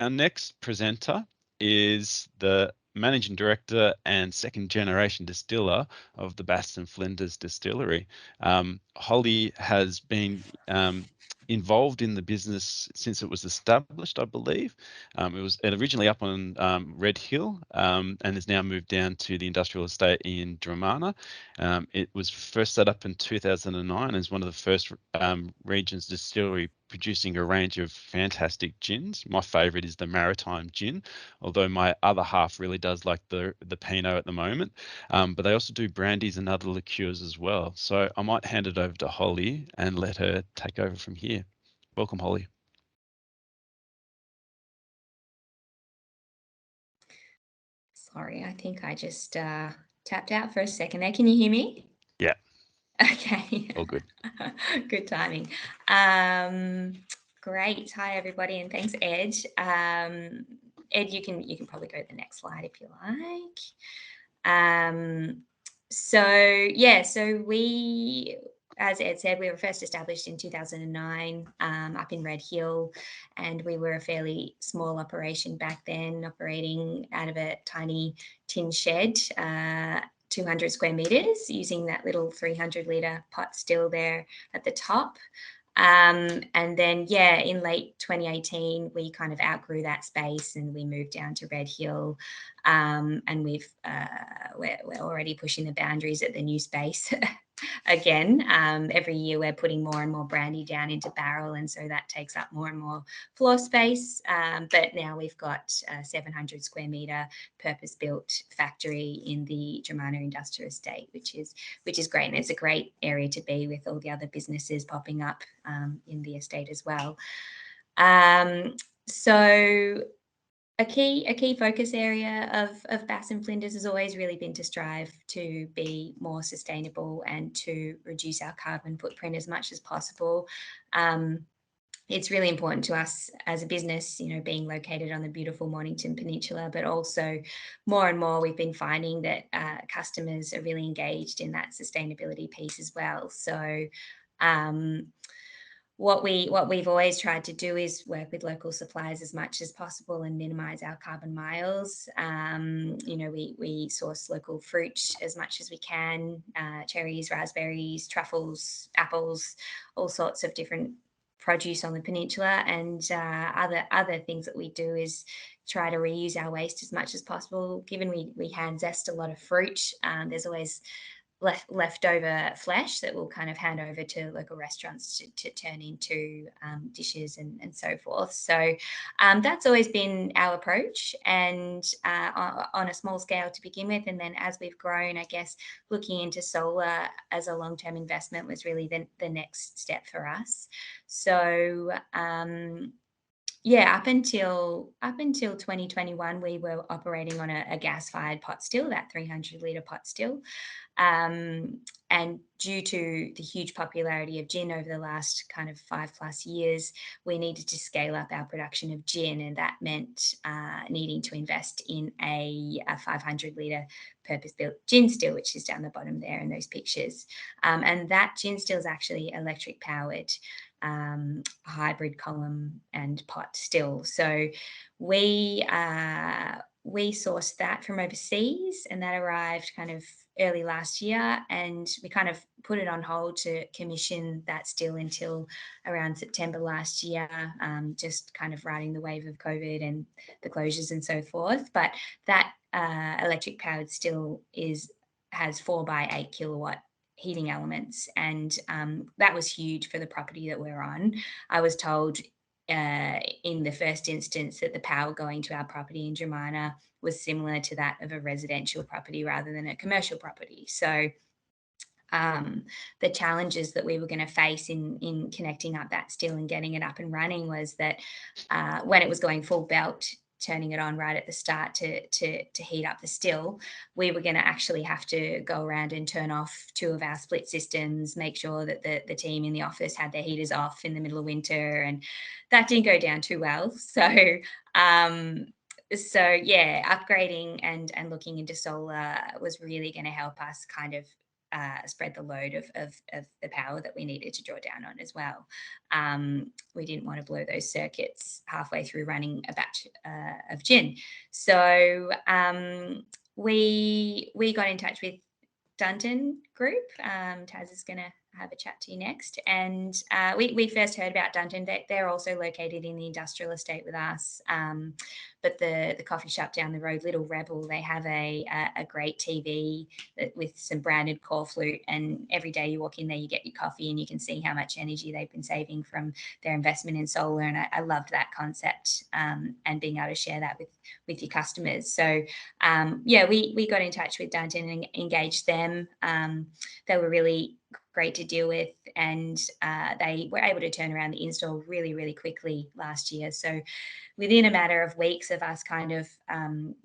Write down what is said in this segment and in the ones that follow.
Our next presenter is the Managing Director and second generation distiller of the Baston Flinders Distillery. Holly has been involved in the business since it was established, I believe. It originally up on Red Hill and has now moved down to the industrial estate in Dramana. It was first set up in 2009 as one of the first regions distillery producing a range of fantastic gins. My favourite is the Maritime gin, although my other half really does like the Pinot at the moment. But they also do brandies and other liqueurs as well. So I might hand it over to Holly and let her take over from here. Welcome, Holly. Sorry, I think I just tapped out for a second there. Can you hear me? Yeah, Okay. all good. Good timing. Great. Hi, everybody, and thanks, Ed. Ed, you can probably go to the next slide if you like. So we, as Ed said, we were first established in 2009 up in Red Hill, and we were a fairly small operation back then, operating out of a tiny tin shed. 200 square meters using that little 300-litre pot still there at the top. And then, yeah, in late 2018, we kind of outgrew that space and we moved down to Red Hill. And we're already pushing the boundaries at the new space again. Every year we're putting more and more brandy down into barrel, and so that takes up more and more floor space. But now we've got a 700 square metre purpose-built factory in the Dramana Industrial Estate, which is great, and it's a great area to be with all the other businesses popping up in the estate as well. So a key focus area of Bass and Flinders has always really been to strive to be more sustainable and to reduce our carbon footprint as much as possible. It's really important to us as a business, being located on the beautiful Mornington Peninsula, but also more and more we've been finding that customers are really engaged in that sustainability piece as well. So um, what we've always tried to do is work with local suppliers as much as possible and minimize our carbon miles. We source local fruit as much as we can, cherries, raspberries, truffles, apples, all sorts of different produce on the peninsula. And other things that we do is try to reuse our waste as much as possible. Given we hand zest a lot of fruit, there's always leftover flesh that we'll kind of hand over to local restaurants to turn into dishes and so forth. So that's always been our approach, and on a small scale to begin with. And then as we've grown, I guess looking into solar as a long-term investment was really the next step for us. So yeah, up until 2021, we were operating on a gas-fired pot still, that 300-litre pot still. And due to the huge popularity of gin over the last kind of 5+ years, we needed to scale up our production of gin, and that meant needing to invest in a 500-litre purpose-built gin still, which is down the bottom there in those pictures. And that gin still is actually electric powered, hybrid column and pot still. So we sourced that from overseas, and that arrived kind of early last year, and we kind of put it on hold to commission that still until around September last year, just kind of riding the wave of COVID and the closures and so forth. But that electric powered still has 4 by 8 kilowatt heating elements, and that was huge for the property that we're on. I was told in the first instance that the power going to our property in Dramana was similar to that of a residential property rather than a commercial property. So the challenges that we were going to face in connecting up that still and getting it up and running was that when it was going full belt, turning it on right at the start to heat up the still, we were going to actually have to go around and turn off 2 of our split systems, make sure that the team in the office had their heaters off in the middle of winter, and that didn't go down too well. Um, so yeah, upgrading and looking into solar was really going to help us kind of spread the load of the power that we needed to draw down on as well. We didn't want to blow those circuits halfway through running a batch of gin. So we got in touch with Dunton Group. Taz is going to have a chat to you next. And we first heard about Dunton. They're also located in the industrial estate with us. But the coffee shop down the road, Little Rebel, they have a great TV with some branded core flute. And every day you walk in there, you get your coffee and you can see how much energy they've been saving from their investment in solar. And I loved that concept and being able to share that with your customers. So we got in touch with Dunton and engaged them. They were really great to deal with, and they were able to turn around the install really, really quickly last year. So within a matter of weeks of us kind of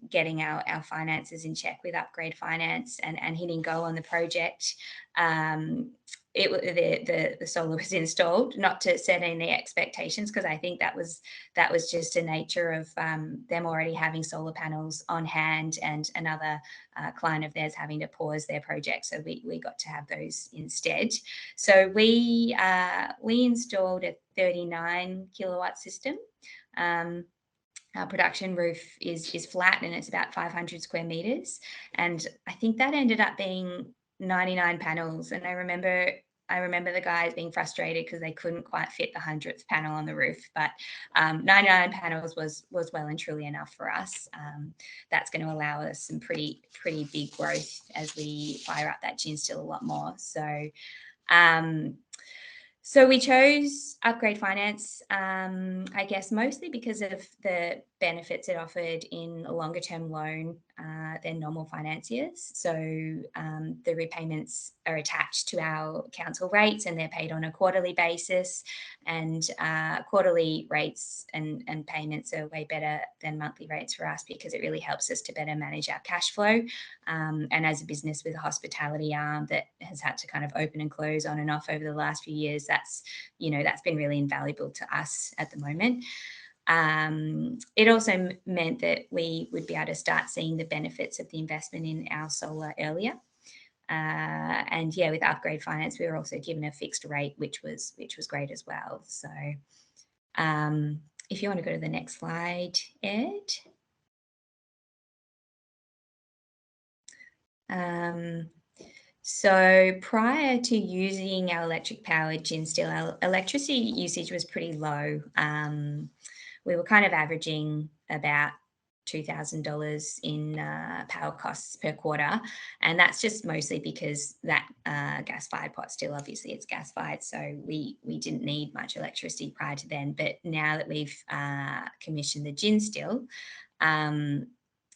getting our finances in check with Upgrade Finance and hitting go on the project, the solar was installed. Not to set any expectations, because I think that was just a nature of them already having solar panels on hand, and another client of theirs having to pause their project, so we got to have those instead. So we installed a 39 kilowatt system. Our production roof is flat and it's about 500 square meters, and I think that ended up being 99 panels. And I remember the guys being frustrated because they couldn't quite fit the 100th panel on the roof, but 99 panels was well and truly enough for us. That's going to allow us some pretty big growth as we fire up that gin still a lot more. So we chose Upgrade Finance, I guess mostly because of the benefits it offered in a longer term loan than normal financiers. So the repayments are attached to our council rates and they're paid on a quarterly basis, and quarterly rates and payments are way better than monthly rates for us, because it really helps us to better manage our cash flow. And as a business with a hospitality arm that has had to kind of open and close on and off over the last few years, that's been really invaluable to us at the moment. It also meant that we would be able to start seeing the benefits of the investment in our solar earlier. And with Upgrade Finance, we were also given a fixed rate, which was great as well. So if you want to go to the next slide, Ed. So prior to using our electric powered gin still, our electricity usage was pretty low. We were kind of averaging about $2,000 in power costs per quarter, and that's just mostly because that gas-fired pot still, obviously it's gas-fired, so we didn't need much electricity prior to then. But now that we've commissioned the gin still,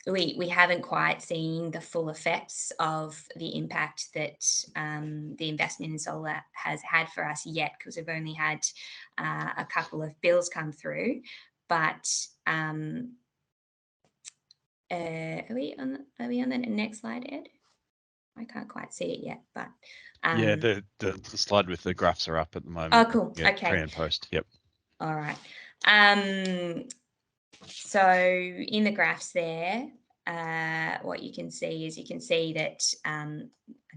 we haven't quite seen the full effects of the impact that the investment in solar has had for us yet, because we've only had a couple of bills come through. But are we on the next slide, Ed? I can't quite see it yet, but the slide with the graphs are up at the moment. Oh, cool. Yeah, okay. Pre and post. Yep. All right. So in the graphs there, what you can see that I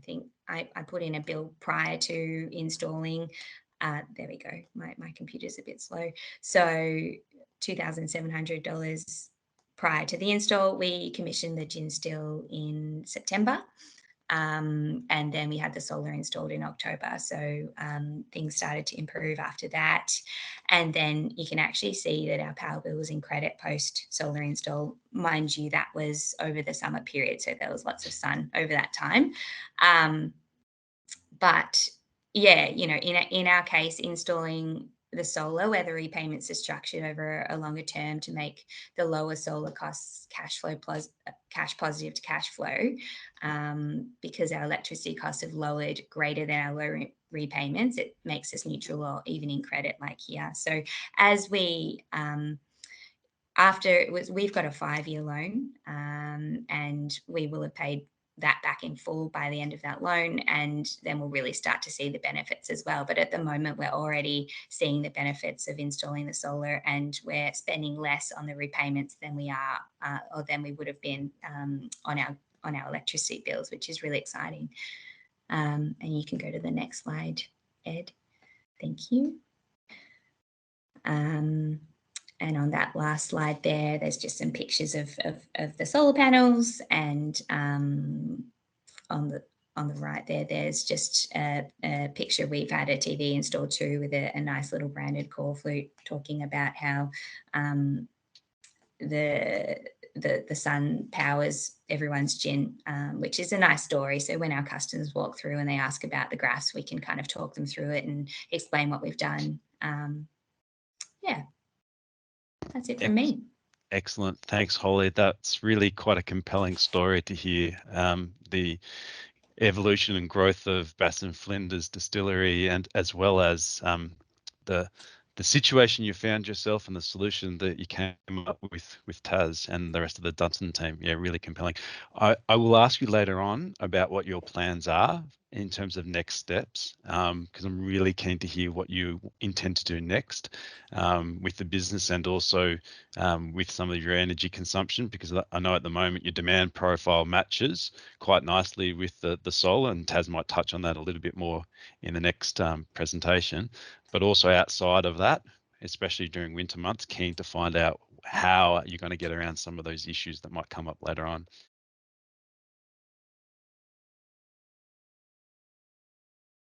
think I put in a bill prior to installing. There we go. My computer's a bit slow. So $2,700 prior to the install. We commissioned the gin still in September. And then we had the solar installed in October. So things started to improve after that. And then you can actually see that our power bill was in credit post solar install. Mind you, that was over the summer period, so there was lots of sun over that time. But in our case, installing the solar, where the repayments are structured over a longer term to make the lower solar costs cash positive to cash flow, because our electricity costs have lowered greater than our low repayments, it makes us neutral or even in credit like here. So as we've got a 5-year loan, and we will have paid that back in full by the end of that loan, and then we'll really start to see the benefits as well. But at the moment, we're already seeing the benefits of installing the solar, and we're spending less on the repayments than we are or than we would have been on our electricity bills, which is really exciting. And you can go to the next slide, Ed. Thank you. And on that last slide there's just some pictures of the solar panels, and on the right there's just a picture. We've had a TV installed too with a nice little branded call flute talking about how the sun powers everyone's gin, which is a nice story. So when our customers walk through and they ask about the graphs, we can kind of talk them through it and explain what we've done. Yeah, that's it from me. Excellent. Thanks, Holly. That's really quite a compelling story to hear. The evolution and growth of Bass and Flinders Distillery, and as well as the situation you found yourself and the solution that you came up with Taz and the rest of the Dunton team. Yeah, really compelling. I will ask you later on about what your plans are in terms of next steps, because I'm really keen to hear what you intend to do next with the business, and also with some of your energy consumption, because I know at the moment your demand profile matches quite nicely with the solar, and Taz might touch on that a little bit more in the next presentation. But also outside of that, especially during winter months, keen to find out how you're going to get around some of those issues that might come up later on.